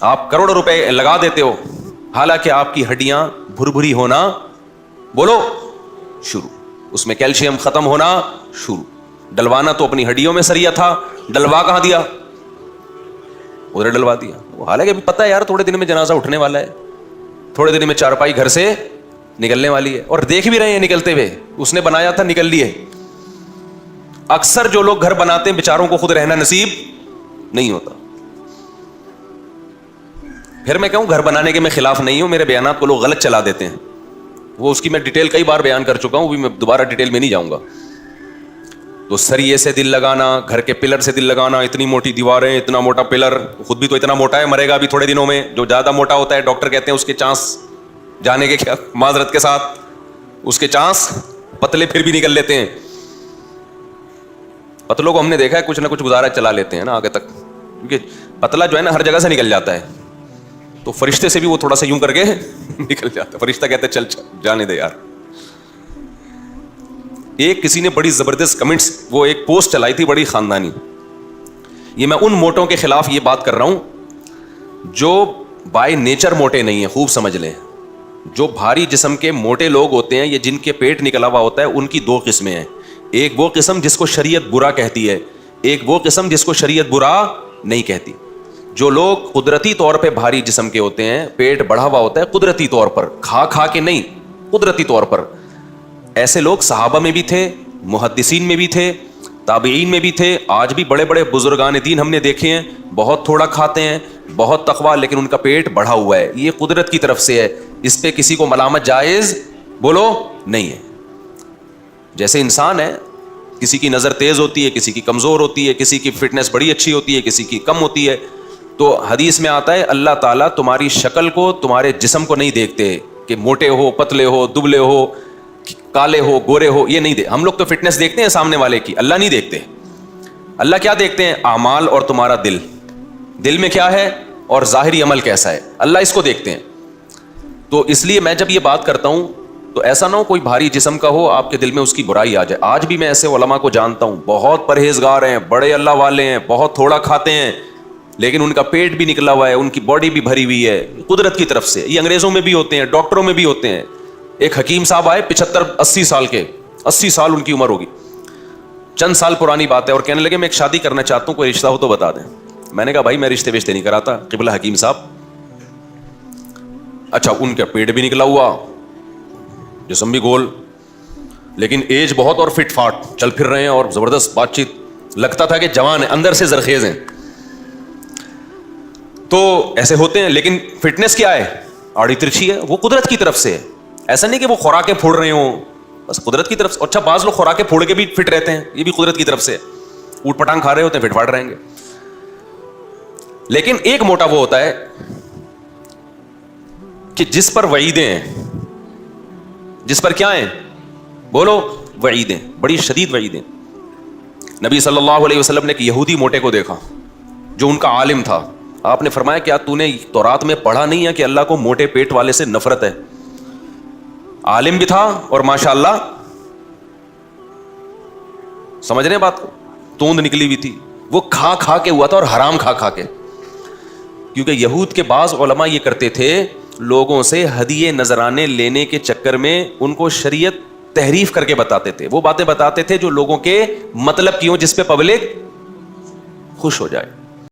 آپ کروڑوں روپے لگا دیتے ہو، حالانکہ آپ کی ہڈیاں بھربھری ہونا بولو شروع، اس میں کیلشیم ختم ہونا شروع. ڈلوانا تو اپنی ہڈیوں میں سریا تھا، ڈلوا کہاں دیا؟ ادھر ڈلوا دیا. حالانکہ ابھی پتہ ہے یار تھوڑے دن میں جنازہ اٹھنے والا ہے، تھوڑے دن میں چارپائی گھر سے نکلنے والی ہے، اور دیکھ بھی رہے ہیں نکلتے ہوئے، اس نے بنایا تھا نکل لیے. اکثر جو لوگ گھر بناتے ہیں بیچاروں کو خود رہنا نصیب نہیں ہوتا. پھر میں کہوں گھر بنانے کے میں خلاف نہیں ہوں، میرے بیانات کو لوگ غلط چلا دیتے ہیں، وہ اس کی میں ڈیٹیل کئی بار بیان کر چکا ہوں، بھی میں دوبارہ ڈیٹیل میں نہیں جاؤں گا. تو سریے سے دل لگانا، گھر کے پلر سے دل لگانا، اتنی موٹی دیواریں، اتنا موٹا پلر، خود بھی تو اتنا موٹا ہے، مرے گا بھی تھوڑے دنوں میں. جو زیادہ موٹا ہوتا ہے ڈاکٹر کہتے ہیں اس کے چانس جانے کے، کیا معذرت کے ساتھ، اس کے چانس پتلے پھر بھی نکل لیتے ہیں. پتلوں کو ہم نے دیکھا ہے کچھ نہ کچھ گزارا چلا لیتے ہیں نا آگے تک، کیونکہ پتلا جو ہے نا ہر جگہ سے نکل جاتا ہے، تو فرشتے سے بھی وہ تھوڑا سا یوں کر کے نکل جاتا ہے. فرشتہ کہتے چل جانے دے یار. ایک کسی نے بڑی زبردست کمنٹس، وہ ایک پوسٹ چلائی تھی بڑی خاندانی. یہ میں ان موٹوں کے خلاف یہ بات کر رہا ہوں جو بائی نیچر موٹے نہیں ہیں، خوب سمجھ لیں. جو بھاری جسم کے موٹے لوگ ہوتے ہیں، یہ جن کے پیٹ نکلا ہوا ہوتا ہے، ان کی دو قسمیں ہیں. ایک وہ قسم جس کو شریعت برا کہتی ہے، ایک وہ قسم جس کو شریعت برا نہیں کہتی. جو لوگ قدرتی طور پہ بھاری جسم کے ہوتے ہیں، پیٹ بڑھا ہوا ہوتا ہے قدرتی طور پر، کھا کھا کے نہیں، قدرتی طور پر، ایسے لوگ صحابہ میں بھی تھے، محدثین میں بھی تھے، تابعین میں بھی تھے. آج بھی بڑے بڑے بزرگان دین ہم نے دیکھے ہیں، بہت تھوڑا کھاتے ہیں، بہت تقویٰ، لیکن ان کا پیٹ بڑھا ہوا ہے. یہ قدرت کی طرف سے ہے، اس پہ کسی کو ملامت جائز بولو نہیں ہے. جیسے انسان ہے، کسی کی نظر تیز ہوتی ہے، کسی کی کمزور ہوتی ہے، کسی کی فٹنس بڑی اچھی ہوتی ہے، کسی کی کم ہوتی ہے. تو حدیث میں آتا ہے اللہ تعالیٰ تمہاری شکل کو، تمہارے جسم کو نہیں دیکھتے کہ موٹے ہو، پتلے ہو، دبلے ہو، کالے ہو، گورے ہو، یہ نہیں دے. ہم لوگ تو فٹنس دیکھتے ہیں سامنے والے کی، اللہ نہیں دیکھتے. اللہ کیا دیکھتے ہیں؟ اعمال اور تمہارا دل، دل میں کیا ہے اور ظاہری عمل کیسا ہے، اللہ اس کو دیکھتے ہیں. تو اس لیے میں جب یہ بات کرتا ہوں تو ایسا نہ ہو کوئی بھاری جسم کا ہو آپ کے دل میں اس کی برائی آ جائے. آج بھی میں ایسے علماء کو جانتا ہوں، بہت پرہیزگار ہیں، بڑے اللہ والے ہیں، بہت تھوڑا کھاتے ہیں، لیکن ان کا پیٹ بھی نکلا ہوا ہے، ان کی باڈی بھی بھری ہوئی ہے قدرت کی طرف سے. یہ انگریزوں میں بھی ہوتے ہیں، ڈاکٹروں میں بھی ہوتے ہیں. ایک حکیم صاحب آئے 75-80 سال کے، 80 سال ان کی عمر ہوگی، چند سال پرانی بات ہے، اور کہنے لگے میں ایک شادی کرنا چاہتا ہوں، کوئی رشتہ ہو تو بتا دیں. میں نے کہا بھائی میں رشتے وشتے نہیں کراتا، قبلہ حکیم صاحب. اچھا، ان کا پیٹ بھی نکلا ہوا، جسم بھی گول، لیکن ایج بہت اور فٹ فاٹ، چل پھر رہے ہیں اور زبردست بات چیت، لگتا تھا کہ جوان ہیں، اندر سے زرخیز ہیں. تو ایسے ہوتے ہیں، لیکن فٹنس کیا ہے؟ آڑی ترچھی ہے، وہ قدرت کی طرف سے ہے. ایسا نہیں کہ وہ خوراکیں پھوڑ رہے ہوں، بس قدرت کی طرف سے. اچھا بعض لوگ خوراکیں پھوڑ کے بھی فٹ رہتے ہیں، یہ بھی قدرت کی طرف سے. اوٹ پٹانگ کھا رہے ہوتے ہیں، فٹ فاٹ رہیں گے. لیکن ایک موٹا وہ ہوتا ہے کہ جس پر وعیدیں ہیں، جس پر کیا ہیں بولو وعیدیں، بڑی شدید وعیدیں. نبی صلی اللہ علیہ وسلم نے ایک یہودی موٹے کو دیکھا جو ان کا عالم تھا. آپ نے فرمایا کیا تو نے تورات میں پڑھا نہیں ہے کہ اللہ کو موٹے پیٹ والے سے نفرت ہے؟ عالم بھی تھا اور ماشاءاللہ سمجھ رہے ہیں بات کو، توند نکلی ہوئی تھی. وہ کھا کھا کے ہوا تھا، اور حرام کھا کھا کے. کیونکہ یہود کے بعض علماء یہ کرتے تھے، لوگوں سے ہدیے نذرانے لینے کے چکر میں ان کو شریعت تحریف کر کے بتاتے تھے. وہ باتیں بتاتے تھے جو لوگوں کے مطلب کی ہوں، جس پہ پبلک خوش ہو جائے.